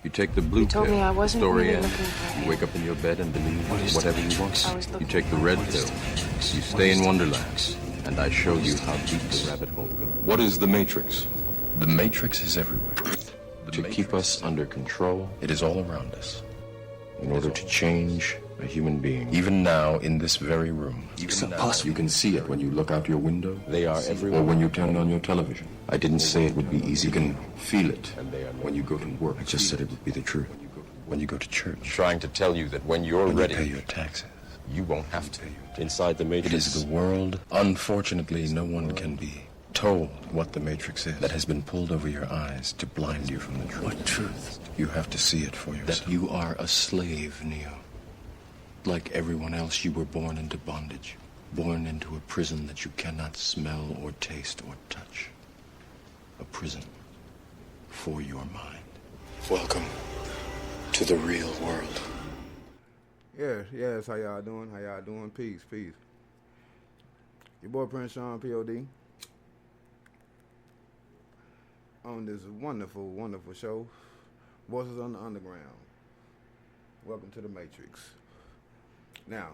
You take the blue You told pill, me I the wasn't story really ends. looking for You him. wake up in your bed and believe whatever you want. I was You looking take the for red him. pill. You stay in Wonderland, and I show you how deep the rabbit hole goes. What is the Matrix? The Matrix is everywhere. To keep us under control, it is all around us. In order to change a human being, even now in this very room, you can see it when you look out your window. They are everywhere. Or when you turn on your television. I didn't say it would be easy. You can feel it when you go to work. I just said it would be the truth. When you go to church. Trying to tell you that when you're ready, you pay your taxes. you won't have to. Inside the Matrix. It is the world. Unfortunately, no one can be told what the Matrix is. That has been pulled over your eyes to blind you from the truth. What truth? You have to see it for yourself. That you are a slave, Neo. Like everyone else, you were born into bondage. Born into a prison that you cannot smell or taste or touch. A prison for your mind. Welcome to the real world. Yes, how y'all doing? How y'all doing? Peace. Your boy Prince Sean POD. On this wonderful show, Voices on the Underground. Welcome to the Matrix. Now,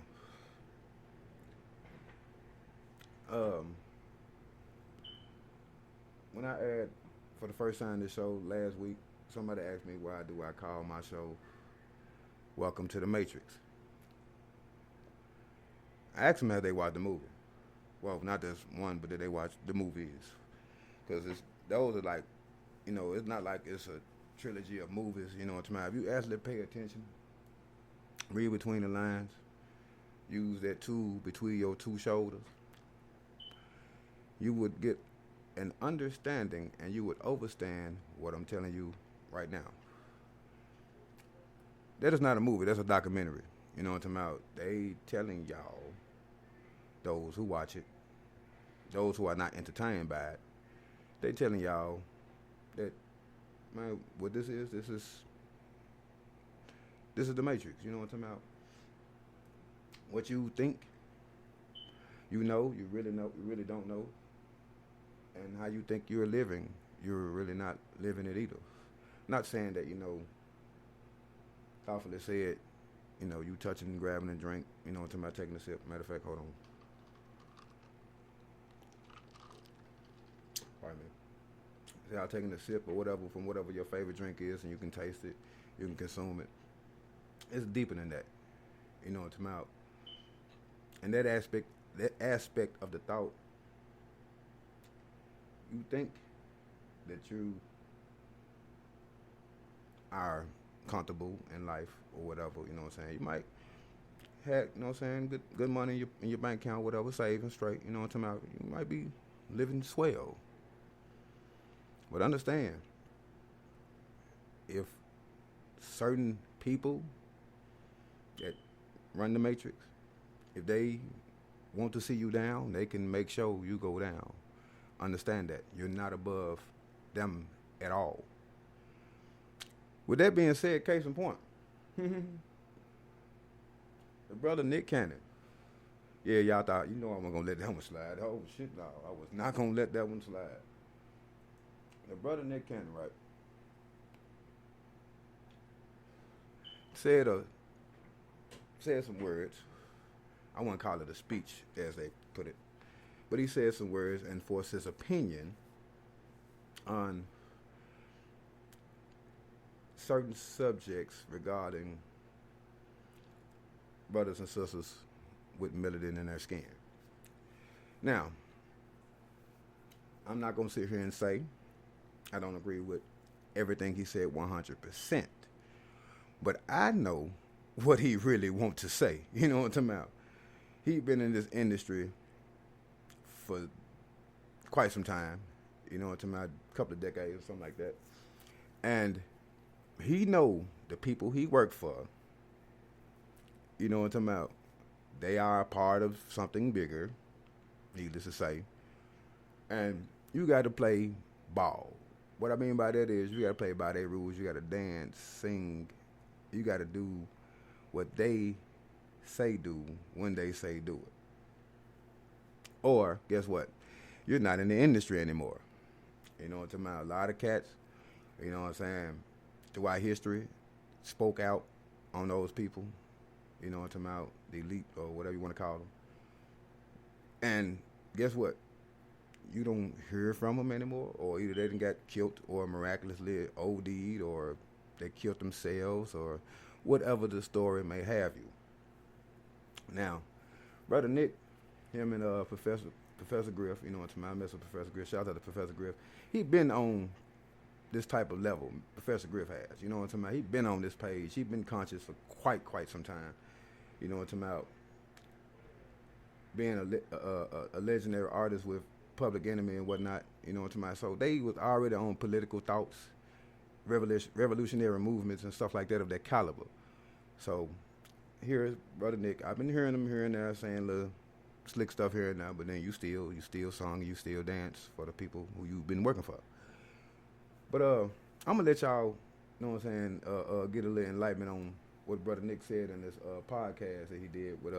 when I aired for the first time this show last week, somebody asked me why do I call my show Welcome to the Matrix. I asked them if they watched the movie. Well, not just one, but did they watch the movies? Because those are like, it's not like it's a trilogy of movies, what I mean? If you actually pay attention, read between the lines, use that tool between your two shoulders, you would get an understanding and you would understand what I'm telling you right now. That is not a movie, that's a documentary. You know what I'm talking about? They telling y'all, those who watch it, those who are not entertained by it, they telling y'all that, man, what this is the Matrix. You know what I'm talking about? What you think, you really don't know, and how you think you're living, you're really not living it either. Not saying that, thoughtfully said, you touching, grabbing a drink, what I'm talking about, taking a sip. Matter of fact, hold on. Pardon me. Say y'all taking a sip or whatever from whatever your favorite drink is, and you can taste it, you can consume it. It's deeper than that. You know what I'm talking about? And that aspect of the thought, you think that you are comfortable in life or whatever, you know what I'm saying? You might have, you know what I'm saying, good money in your bank account, whatever, saving straight, you know what I'm talking about? You might be living swell. But understand, if certain people that run the Matrix, if they want to see you down, they can make sure you go down. Understand that. You're not above them at all. With that being said, case in point, the brother Nick Cannon. Yeah, y'all thought, I wasn't going to let that one slide. Oh, shit, no. I was not going to let that one slide. The brother Nick Cannon, right, said some words. I wouldn't call it a speech, as they put it. But he said some words and forced his opinion on certain subjects regarding brothers and sisters with melanin in their skin. Now, I'm not going to sit here and say I don't agree with everything he said 100%. But I know what he really wants to say. You know what I'm talking about? He's been in this industry for quite some time. You know what I'm talking about? A couple of decades or something like that. And he know the people he worked for, you know what I'm talking about, they are a part of something bigger, needless to say. And you got to play ball. What I mean by that is you got to play by their rules. You got to dance, sing. You got to do what they say do when they say do it. Or, guess what? You're not in the industry anymore. You know what I'm talking about? A lot of cats, you know what I'm saying, throughout history spoke out on those people. You know what I'm talking about? The elite or whatever you want to call them. And guess what? You don't hear from them anymore, or either they didn't got killed or miraculously OD'd, or they killed themselves, or whatever the story may have you. Now, Brother Nick, him and Professor Griff, you know what I'm talking about? I mess with Professor Griff. Shout out to Professor Griff. He been on this type of level. Professor Griff has, you know what I'm talking about? He been on this page. He been conscious for quite some time. You know what I'm talking about? Being a legendary artist with Public Enemy and whatnot, you know what I'm talking about? So they was already on political thoughts, revolutionary movements and stuff like that of that caliber. So here's Brother Nick. I've been hearing him here and there saying little slick stuff here and now, but then you still song, you still dance for the people who you've been working for. But I'm gonna let y'all, you know what I'm saying, get a little enlightenment on what Brother Nick said in this podcast that he did with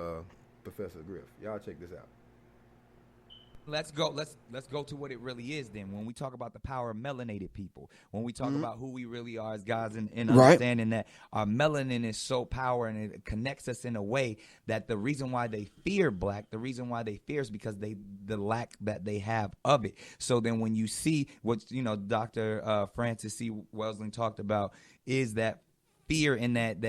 Professor Griff. Y'all check this out. Let's go to what it really is then. When we talk about the power of melanated people, when we talk about who we really are as guys, and understanding that our melanin is so powerful and it connects us in a way that the reason why they fear black, the reason why they fear is because the lack that they have of it. So then when you see what, Dr. Francis C. Welsing talked about is that fear in that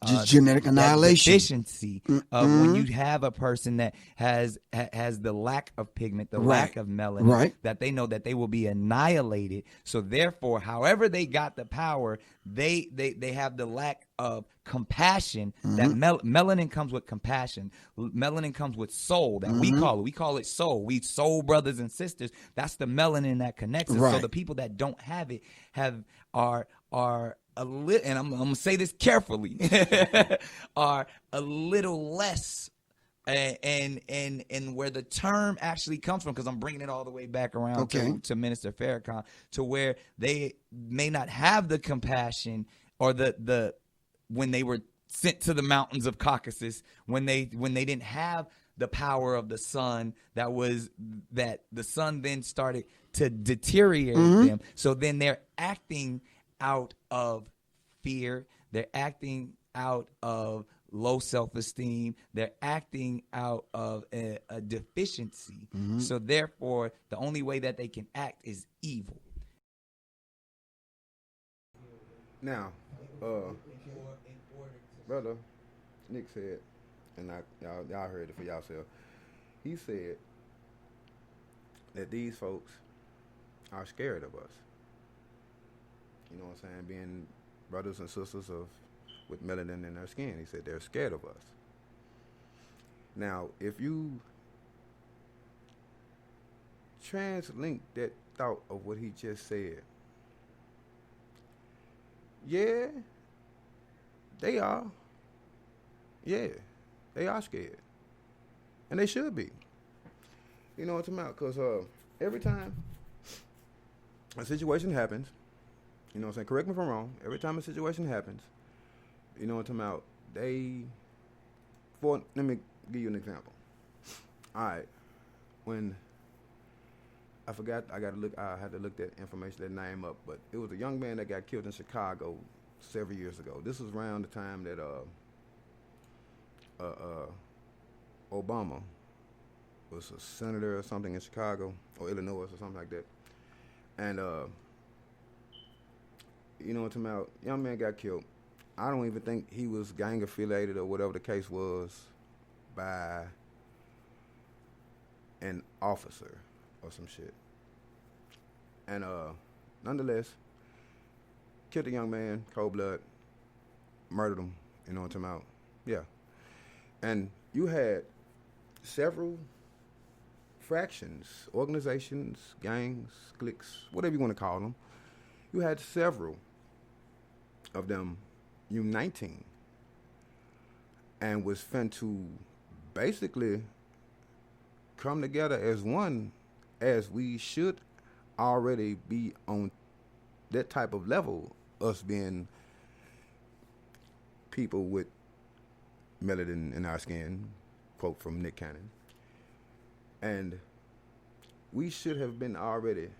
just genetic annihilation, deficiency of when you have a person that has the lack of pigment, the lack of melanin, that they know that they will be annihilated. So therefore, however they got the power, they have the lack of compassion. That melanin comes with compassion. Melanin comes with soul. That we call it soul. We soul brothers and sisters. That's the melanin that connects us. So the people that don't have it are a little, and I'm gonna say this carefully, are a little less, and where the term actually comes from, because I'm bringing it all the way back around to Minister Farrakhan, to where they may not have the compassion or the when they were sent to the mountains of Caucasus, when they didn't have the power of the sun, that the sun then started to deteriorate them. So then they're acting out of fear. They're acting out of low self-esteem. They're acting out of a deficiency. So therefore, the only way that they can act is evil. Now, Brother Nick said, and y'all heard it for yourself, he said that these folks are scared of us. You know what I'm saying? Being brothers and sisters with melanin in their skin. He said they're scared of us. Now, if you translink that thought of what he just said, yeah, they are. Yeah, they are scared. And they should be. You know what I'm talking about? Because every time a situation happens, you know what I'm saying? Correct me if I'm wrong. Every time a situation happens, you know what I'm talking about? Let me give you an example. All right. When I forgot, I had to look that information, that name up, but it was a young man that got killed in Chicago several years ago. This was around the time that Obama was a senator or something in Chicago or Illinois or something like that. And you know what I'm talking about? Young man got killed. I don't even think he was gang affiliated or whatever the case was by an officer or some shit. And nonetheless, killed the young man, cold blood, murdered him, you know what I'm talking about? Yeah. And you had several fractions, organizations, gangs, cliques, whatever you want to call them. You had several of them uniting and was fin to basically come together as one, as we should already be on that type of level, us being people with melanin in our skin, quote from Nick Cannon. And we should have been already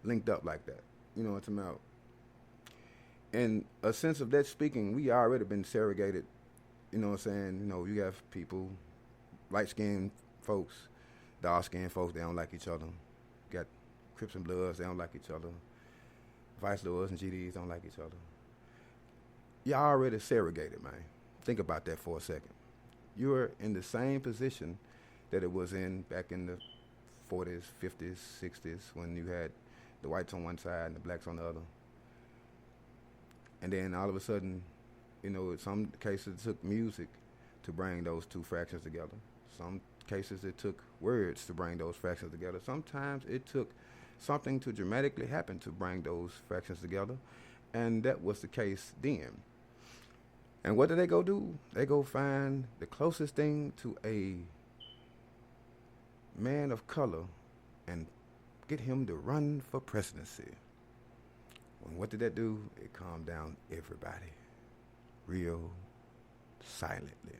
linked up like that. You know what I'm talking about? in a sense of that speaking, we already been segregated. You know what I'm saying? You know, you have people, light-skinned folks, dark-skinned folks, they don't like each other. You got Crips and Bloods, they don't like each other. Vice Lords and GDs don't like each other. Y'all already segregated, man. Think about that for a second. You're in the same position that it was in back in the 40s, 50s, 60s, when you had the whites on one side and the blacks on the other. And then all of a sudden, you know, in some cases it took music to bring those two fractions together. Some cases it took words to bring those fractions together. Sometimes it took something to dramatically happen to bring those fractions together. And that was the case then. And what do? They go find the closest thing to a man of color and get him to run for presidency. And what did that do? It calmed down everybody real silently.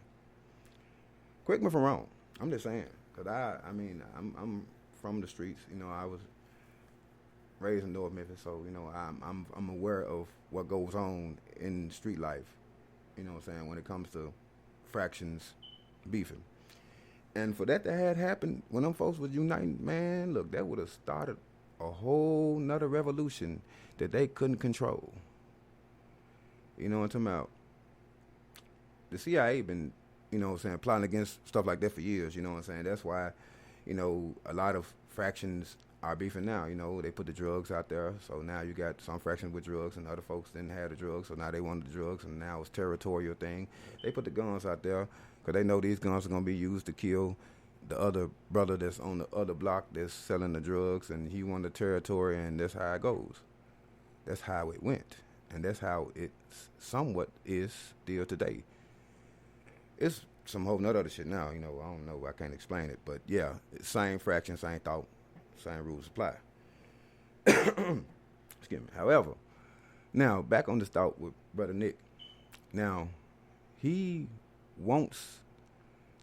Correct me if I'm wrong. I'm just saying, because I'm from the streets. You know, I was raised in North Memphis, so you know I'm aware of what goes on in street life. You know what I'm saying, when it comes to fractions beefing. And for that to had happened, when them folks was uniting, man, look, that would have started a whole nother revolution that they couldn't control. You know what I'm talking about? The CIA been, you know what I'm saying, plotting against stuff like that for years, you know what I'm saying? That's why, you know, a lot of fractions are beefing now. You know, they put the drugs out there, so now you got some fractions with drugs and other folks didn't have the drugs, so now they wanted the drugs, and now it's territorial thing. They put the guns out there because they know these guns are going to be used to kill the other brother that's on the other block that's selling the drugs, and he won the territory, and that's how it goes. That's how it went, and that's how it somewhat is still today. It's some whole nother other shit now, you know, I don't know, I can't explain it, but yeah, same fraction, same thought, same rules apply. Excuse me. However, now back on this thought with Brother Nick. Now, he wants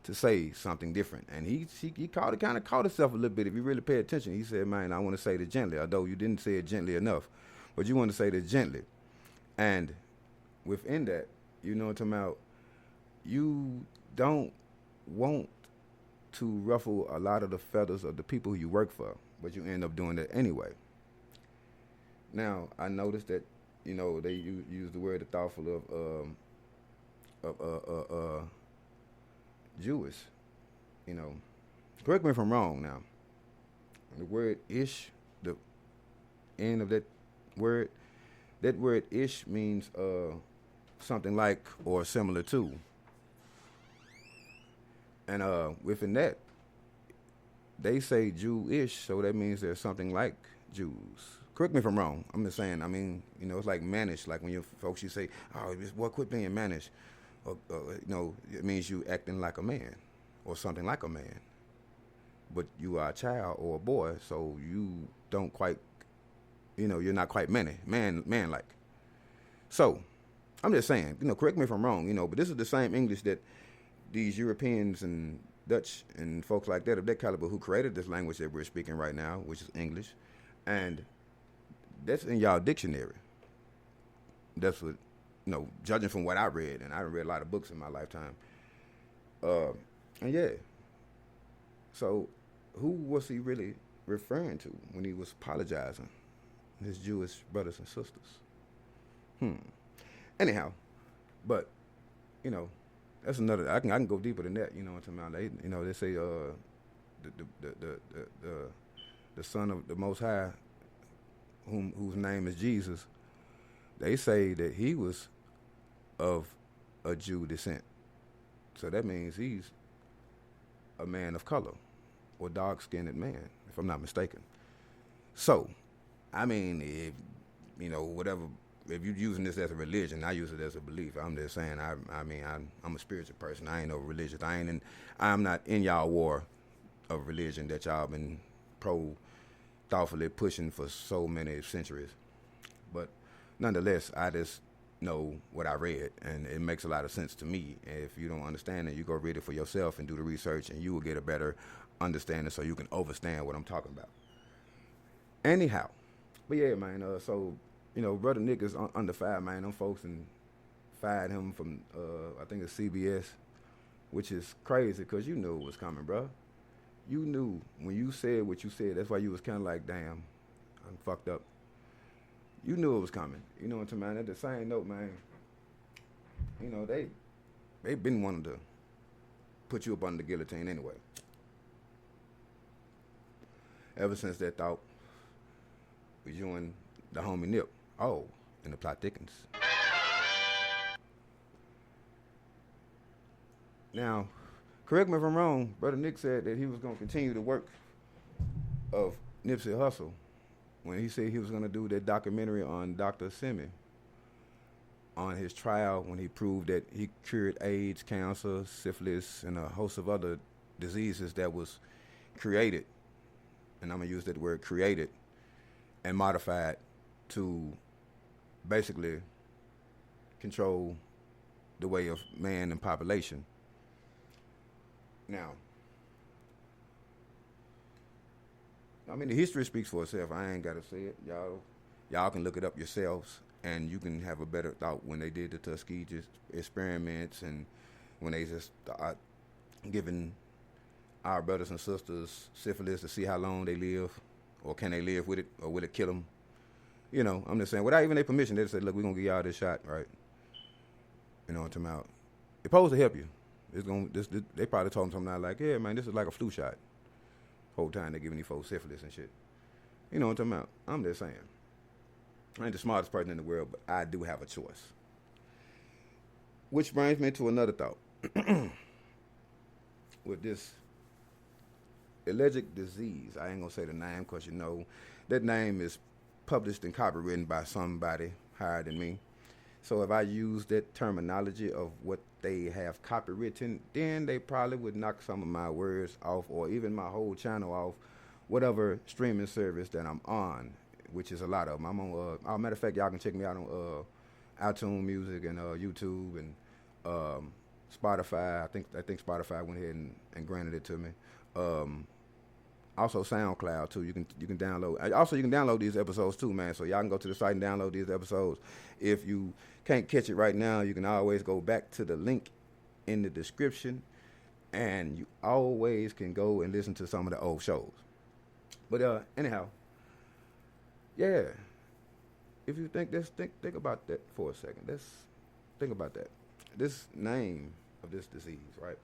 to say something different, and he kind of caught himself a little bit. If you really pay attention, he said, "Man, I want to say it gently," although you didn't say it gently enough, but you want to say it gently. And within that, you know what I'm talking about. You don't want to ruffle a lot of the feathers of the people who you work for, but you end up doing that anyway. Now, I noticed that, you know, they use the word thoughtful of Jewish, you know. Correct me if I'm wrong now. The word ish, the end of that word ish means something like or similar to. And within that, they say Jewish, so that means there's something like Jews. Correct me if I'm wrong. I'm just saying, I mean, you know, it's like mannish, like when you folks, you say, oh, boy, quit being mannish. Or, you know, it means you acting like a man or something like a man. But you are a child or a boy, so you don't quite, you know, you're not quite man-like. So, I'm just saying, you know, correct me if I'm wrong, you know, but this is the same English that these Europeans and Dutch and folks like that of that caliber who created this language that we're speaking right now, which is English, and that's in y'all dictionary. That's what, you know, judging from what I read, and I read a lot of books in my lifetime. And yeah, so who was he really referring to when he was apologizing? His Jewish brothers and sisters. Anyhow, but, you know, that's another. I can go deeper than that. You know what I'm talking about? You know, they say the Son of the Most High, whose name is Jesus. They say that he was of a Jew descent, so that means he's a man of color or dark-skinned man, if I'm not mistaken. So, I mean, if you know whatever. If you're using this as a religion, I use it as a belief. I'm just saying, I'm a spiritual person. I ain't no religious. I'm not in y'all war of religion that y'all been thoughtfully pushing for so many centuries. But nonetheless, I just know what I read, and it makes a lot of sense to me. If you don't understand it, you go read it for yourself and do the research, and you will get a better understanding so you can understand what I'm talking about. Anyhow, but yeah, man, so Brother Nick is under fire, man. Them folks and fired him from, I think it's CBS, which is crazy because you knew it was coming, bro. You knew when you said what you said. That's why you was kind of like, damn, I'm fucked up. You knew it was coming. You know what I'm saying? At the same note, man, they been wanting to put you up under the guillotine anyway. Ever since that thought was you and the homie Nip. Oh, and the plot thickens. Now, correct me if I'm wrong, Brother Nick said that he was going to continue the work of Nipsey Hussle when he said he was going to do that documentary on Dr. Simi on his trial when he proved that he cured AIDS, cancer, syphilis, and a host of other diseases that was created, and I'm going to use that word, created, and modified to basically control the way of man and population. Now, I mean, the history speaks for itself. I ain't got to say it. Y'all can look it up yourselves, and you can have a better thought when they did the Tuskegee experiments and when they just giving our brothers and sisters syphilis to see how long they live, or can they live with it, or will it kill them? I'm just saying, without even their permission, they just said, look, we're going to give y'all this shot, right? You know what I'm talking about? It's supposed to help you. They probably told them something like, yeah, man, this is like a flu shot. Whole time they're giving these folks syphilis and shit. You know what I'm talking about? I'm just saying. I ain't the smartest person in the world, but I do have a choice. Which brings me to another thought. With this alleged disease, I ain't going to say the name because that name is published and copywritten by somebody higher than me. So if I use that terminology of what they have copywritten, then they probably would knock some of my words off, or even my whole channel off, whatever streaming service that I'm on, which is a lot of them. I'm on, matter of fact, y'all can check me out on iTunes Music and YouTube and Spotify. I think Spotify went ahead and granted it to me. Also SoundCloud too. You can download. Also, you can download these episodes too, man. So y'all can go to the site and download these episodes. If you can't catch it right now, you can always go back to the link in the description, and you always can go and listen to some of the old shows. But anyhow, yeah. If you think about that for a second. Let's think about that. This name of this disease, right?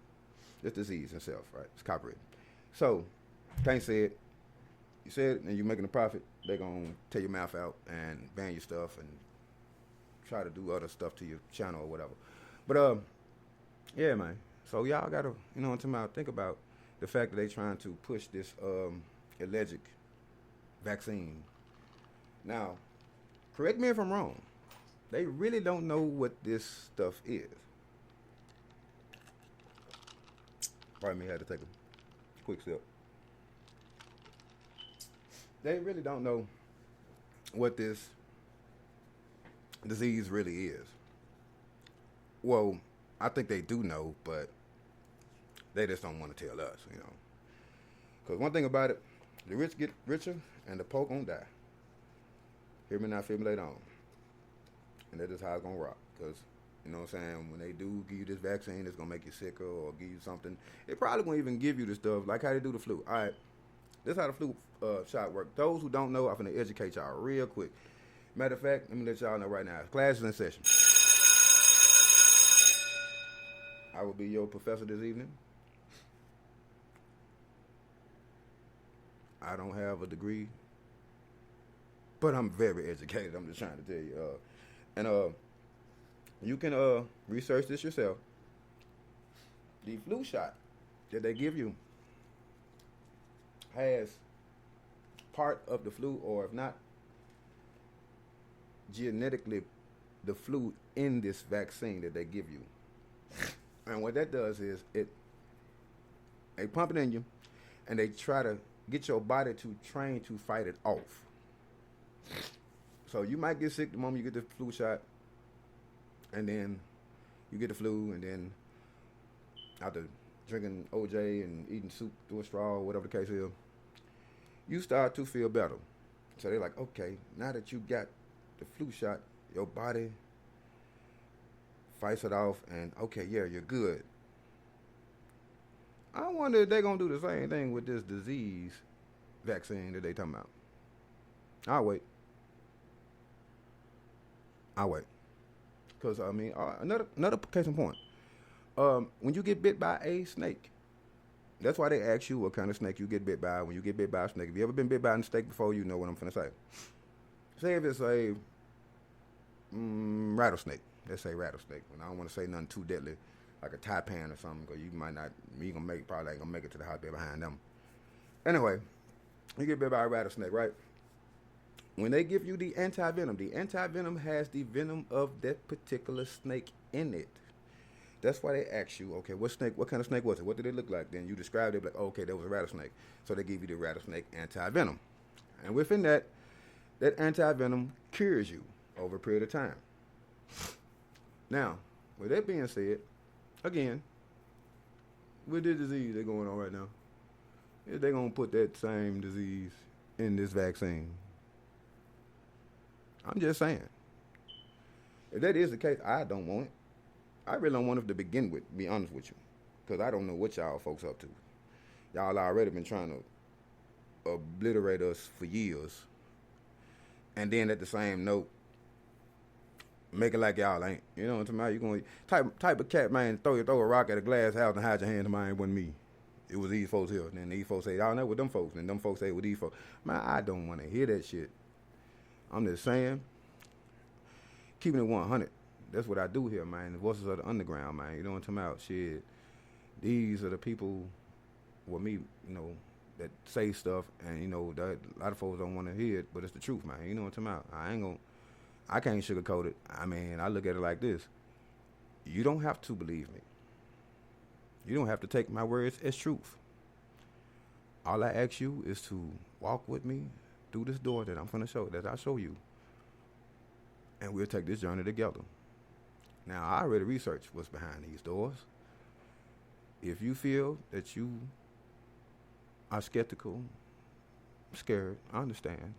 This disease itself, right? It's copyrighted. So can't say it. You say it and you're making a profit, they're going to tear your mouth out and ban your stuff and try to do other stuff to your channel or whatever. But, yeah, man. So y'all got to, think about the fact that they're trying to push this alleged vaccine. Now, correct me if I'm wrong. They really don't know what this stuff is. Pardon me, I had to take a quick sip. They really don't know what this disease really is. Well, I think they do know, but they just don't want to tell us, Because one thing about it, the rich get richer and the poor gonna die. Hear me now, feel me later on. And that's just how it's gonna rock. Because, you know what I'm saying, when they do give you this vaccine, it's gonna make you sicker or give you something. It probably won't even give you the stuff like how they do the flu. All right. This is how the flu shot works. Those who don't know, I'm going to educate y'all real quick. Matter of fact, let me let y'all know right now. Class is in session. I will be your professor this evening. I don't have a degree, but I'm very educated. I'm just trying to tell you. And you can research this yourself. The flu shot that they give you has part of the flu, or if not, genetically the flu in this vaccine that they give you. And what that does is they pump it in you and they try to get your body to train to fight it off. So you might get sick the moment you get the flu shot, and then you get the flu, and then after drinking OJ and eating soup through a straw, or whatever the case is, you start to feel better. So they're like, okay, now that you got the flu shot, your body fights it off, and okay, yeah, you're good. I wonder if they're gonna do the same thing with this disease vaccine that they talking about. I'll wait. Because, I mean, another case in point. When you get bit by a snake, that's why they ask you what kind of snake you get bit by when you get bit by a snake. If you ever been bit by a snake before, you know what I'm finna say. Say if it's a rattlesnake. Let's say rattlesnake. And I don't want to say nothing too deadly, like a taipan or something, because you might not, probably ain't gonna make it to the hospital behind them. Anyway, you get bit by a rattlesnake, right? When they give you the anti-venom has the venom of that particular snake in it. That's why they ask you, okay, what kind of snake was it? What did it look like? Then you described it like, oh, okay, that was a rattlesnake. So they give you the rattlesnake anti-venom. And within that anti-venom cures you over a period of time. Now, with that being said, again, with the disease that's going on right now, they're going to put that same disease in this vaccine. I'm just saying. If that is the case, I don't want it. I really don't want it to begin with, be honest with you. Because I don't know what y'all folks up to. Y'all already been trying to obliterate us for years. And then at the same note, make it like y'all ain't. You know what I'm talking about? You going type of cat, man, throw a rock at a glass house and hide your hand to mine. It wasn't me. It was these folks here. And then these folks say, y'all know with them folks. And them folks say with these folks. Man, I don't want to hear that shit. I'm just saying, keeping it 100. That's what I do here, man. The voices of the underground, man. You know what I'm talking about? Shit. These are the people with me, you know, that say stuff, and, you know, that a lot of folks don't want to hear it, but it's the truth, man. You know what I'm talking about? I can't sugarcoat it. I mean, I look at it like this. You don't have to believe me. You don't have to take my words as truth. All I ask you is to walk with me through this door that I'm going to show, that I show you. And we'll take this journey together. Now, I already researched what's behind these doors. If you feel that you are skeptical, scared, I understand.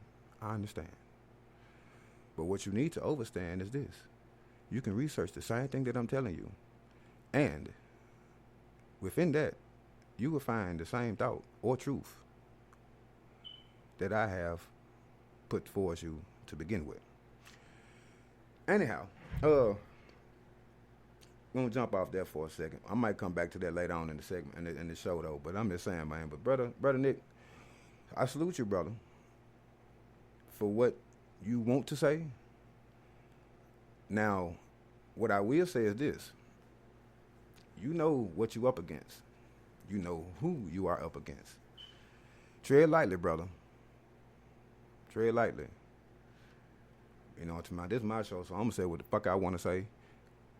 But what you need to understand is this. You can research the same thing that I'm telling you. And within that, you will find the same thought or truth that I have put forth you to begin with. Anyhow, I'm gonna jump off there for a second. I might come back to that later on in the segment, in the show though. But I'm just saying, man. But brother Nick, I salute you, brother, for what you want to say. Now, what I will say is this. You know what you up against. You know who you are up against. Tread lightly, brother. Tread lightly. You know what I'm talking about? This is my show, so I'm going to say what the fuck I want to say.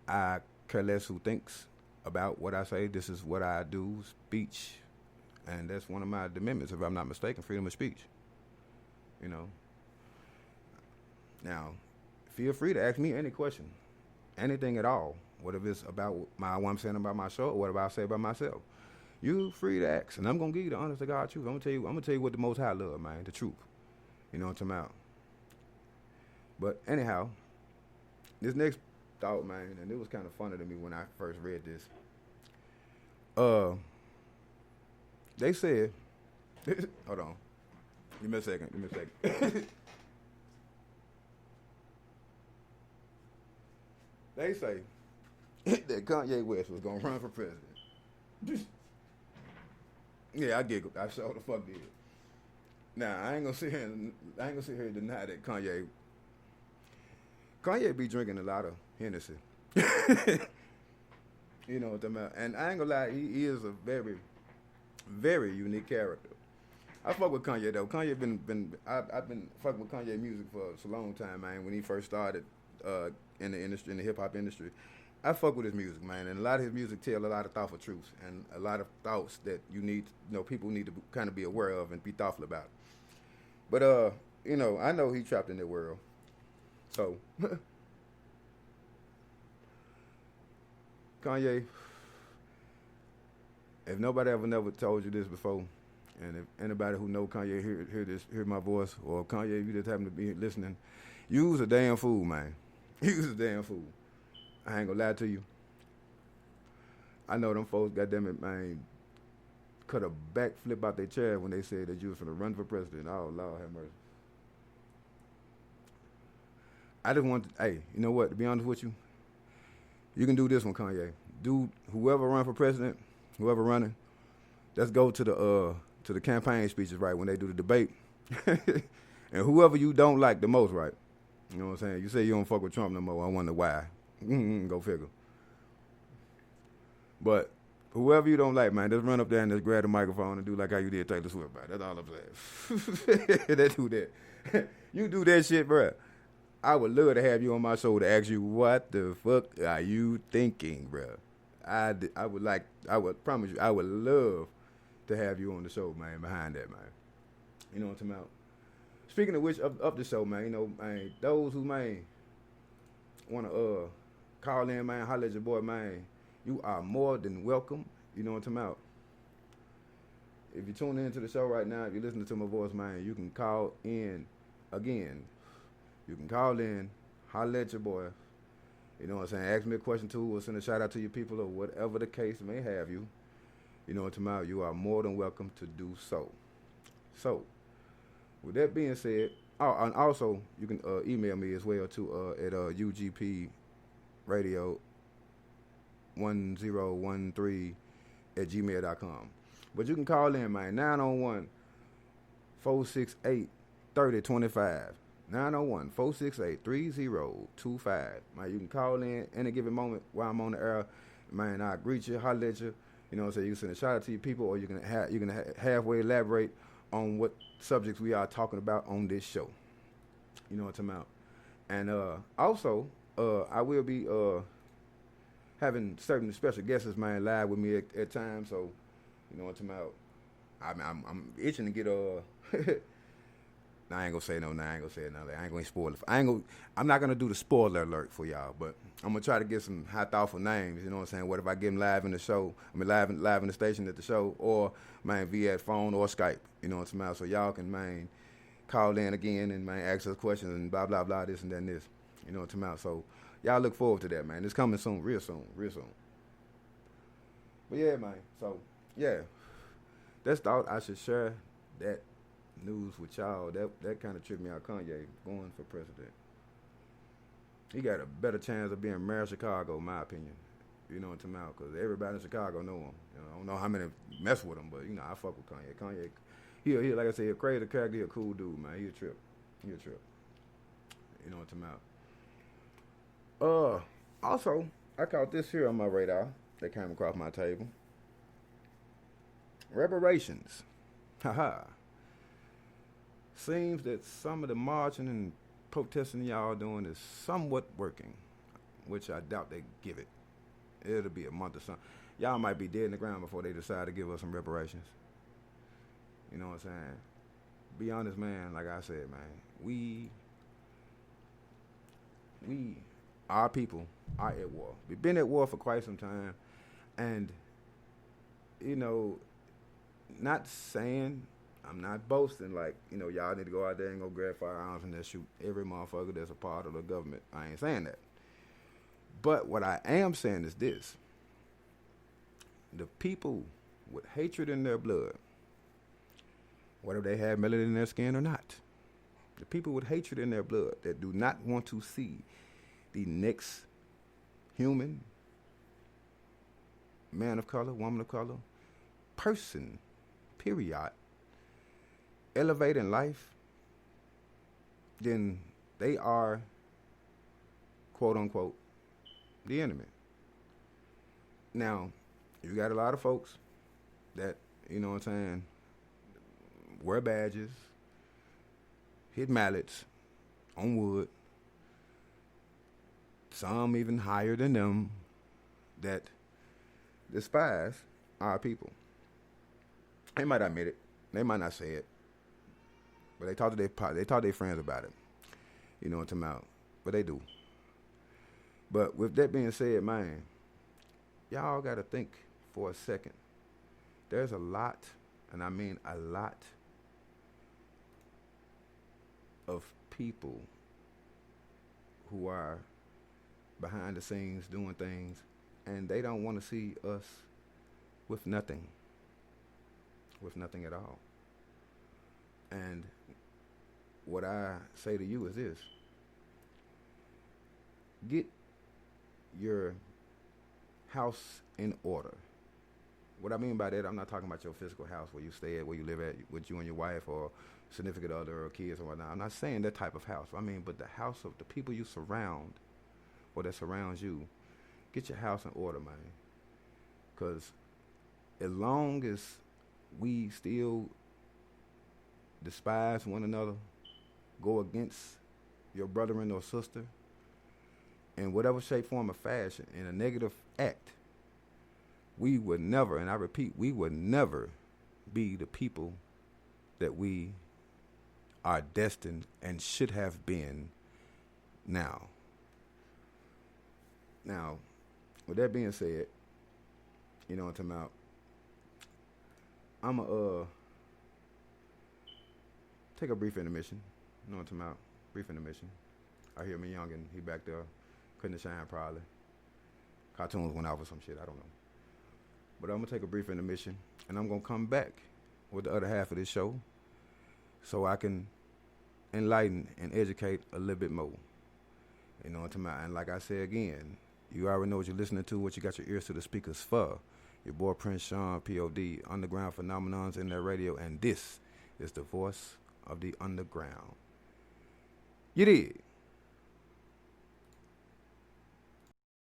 I care less who thinks about what I say. This is what I do, speech. And that's one of my amendments, if I'm not mistaken, freedom of speech. You know. Now, feel free to ask me any question. Anything at all. Whatever it's about what I'm saying about my show or whatever I say about myself. You free to ask. And I'm going to give you the honest to God truth. I'm going to tell you what the Most High love, man. The truth. You know what I'm talking about? But anyhow, this next thought, man, and it was kind of funny to me when I first read this. They said, hold on. Give me a second. They say that Kanye West was going to run for president. Yeah, I giggled. I sure the fuck did. Now, I ain't gonna sit here and deny that Kanye be drinking a lot of Hennessy. You know what I'm talking about? And I ain't gonna lie, he is a very, very unique character. I fuck with Kanye though. Kanye I've been fucking with Kanye music for a long time, man. When he first started in the industry, in the hip hop industry, I fuck with his music, man. And a lot of his music tell a lot of thoughtful truths and a lot of thoughts that people need to kind of be aware of and be thoughtful about. But I know he trapped in that world. So Kanye, if nobody ever never told you this before, and if anybody who know Kanye hear my voice, or Kanye, if you just happen to be listening, You was a damn fool, man. You was a damn fool. I ain't gonna lie to you. I know them folks, goddamn it, man, cut a backflip out their chair when they said that you was gonna run for president. Oh, Lord have mercy. I just want to, hey, you know what, to be honest with you, you can do this one, Kanye. Do whoever run for president, whoever running, let's go to the campaign speeches, right, when they do the debate. And whoever you don't like the most, right? You know what I'm saying? You say you don't fuck with Trump no more. I wonder why. Go figure. But whoever you don't like, man, just run up there and just grab the microphone and do like how you did Taylor Swift, man. That's all I'm saying. They do that. You do that shit, bro. I would love to have you on my show to ask you, what the fuck are you thinking, bro? I would promise you, I would love to have you on the show, man, behind that, man. You know what I'm talking about? Speaking of which, of the show, man, you know, man, those who, man, want to call in, man, holler at your boy, man, you are more than welcome. You know what I'm talking about? If you're tuning into the show right now, if you're listening to my voice, man, you can call in again. You can call in, holler at your boy. You know what I'm saying? Ask me a question too, or send a shout out to your people, or whatever the case may have you. You know what I'm talking about? You are more than welcome to do so. So, with that being said, and also you can email me as well too at ugpradio1013@gmail.com. But you can call in, man, 901-468-3025. 901-468-3025. Man, you can call in any given moment while I'm on the air. Man, I'll greet you, holler at you. You know what I'm saying? You can send a shout out to your people, or you can halfway elaborate on what subjects we are talking about on this show. You know what I'm talking about? And also, I will be having certain special guests, man, live with me at times. So, you know what I'm talking about? I'm itching to get I ain't gonna say no. I ain't gonna say nothing. I ain't gonna spoil it. I'm not gonna do the spoiler alert for y'all, but I'm gonna try to get some high thoughtful names. You know what I'm saying? What if I get them live in the show? I mean, live in the station at the show, or man, via phone or Skype. You know what I'm saying? So y'all can, man, call in again and, man, ask us questions and blah blah blah, this and that and this. You know what I'm saying? So y'all look forward to that, man. It's coming soon, real soon. But yeah, man. So yeah, that's thought I should share that news with y'all. That kind of tripped me out. Kanye going for president. He got a better chance of being mayor of Chicago, in my opinion. You know what I'm talking about? Because everybody in Chicago know him. You know, I don't know how many mess with him, but, you know, I fuck with Kanye. Kanye, he like I said, he a crazy character. He a cool dude, man. He a trip. You know what I'm talking about? Also, I caught this here on my radar that came across my table. Reparations. Haha. Seems that some of the marching and protesting y'all doing is somewhat working, which I doubt they give it. It'll be a month or something. Y'all might be dead in the ground before they decide to give us some reparations. You know what I'm saying? Be honest, man, like I said, man, our people are at war. We've been at war for quite some time, and, you know, not saying, I'm not boasting like, you know, y'all need to go out there and go grab firearms and just shoot every motherfucker that's a part of the government. I ain't saying that. But what I am saying is this. The people with hatred in their blood, whether they have melanin in their skin or not, the people with hatred in their blood that do not want to see the next human, man of color, woman of color, person, period, elevate in life, then they are, quote unquote, the enemy. Now, you got a lot of folks that, you know what I'm saying, wear badges, hit mallets on wood, some even higher than them, that despise our people. They might admit it. They might not say it. But they talk to their friends about it. You know what I'm talking about? But they do. But with that being said, man, y'all got to think for a second. There's a lot, and I mean a lot, of people who are behind the scenes doing things, and they don't want to see us with nothing at all. And what I say to you is this: get your house in order. What I mean by that, I'm not talking about your physical house where you stay at, where you live at, with you and your wife or significant other or kids or whatnot. I'm not saying that type of house. I mean, but the house of the people you surround, or that surrounds you. Get your house in order, man. Because as long as we still despise one another, go against your brethren or sister, in whatever shape, form, or fashion, in a negative act, we would never, and I repeat, we would never be the people that we are destined and should have been now. Now, with that being said, you know what I'm talking about, I'm going to take a brief intermission. You know what I'm talking about? Brief intermission. I hear me youngin', he back there, couldn't shine probably. Cartoons went out for some shit, I don't know. But I'm going to take a brief intermission, and I'm going to come back with the other half of this show so I can enlighten and educate a little bit more. You know what I'm talking about? And like I say again, you already know what you're listening to, what you got your ears to the speakers for. Your boy Prince Sean, P.O.D., Underground Phenomenons in their radio, and this is the voice of the underground. You did.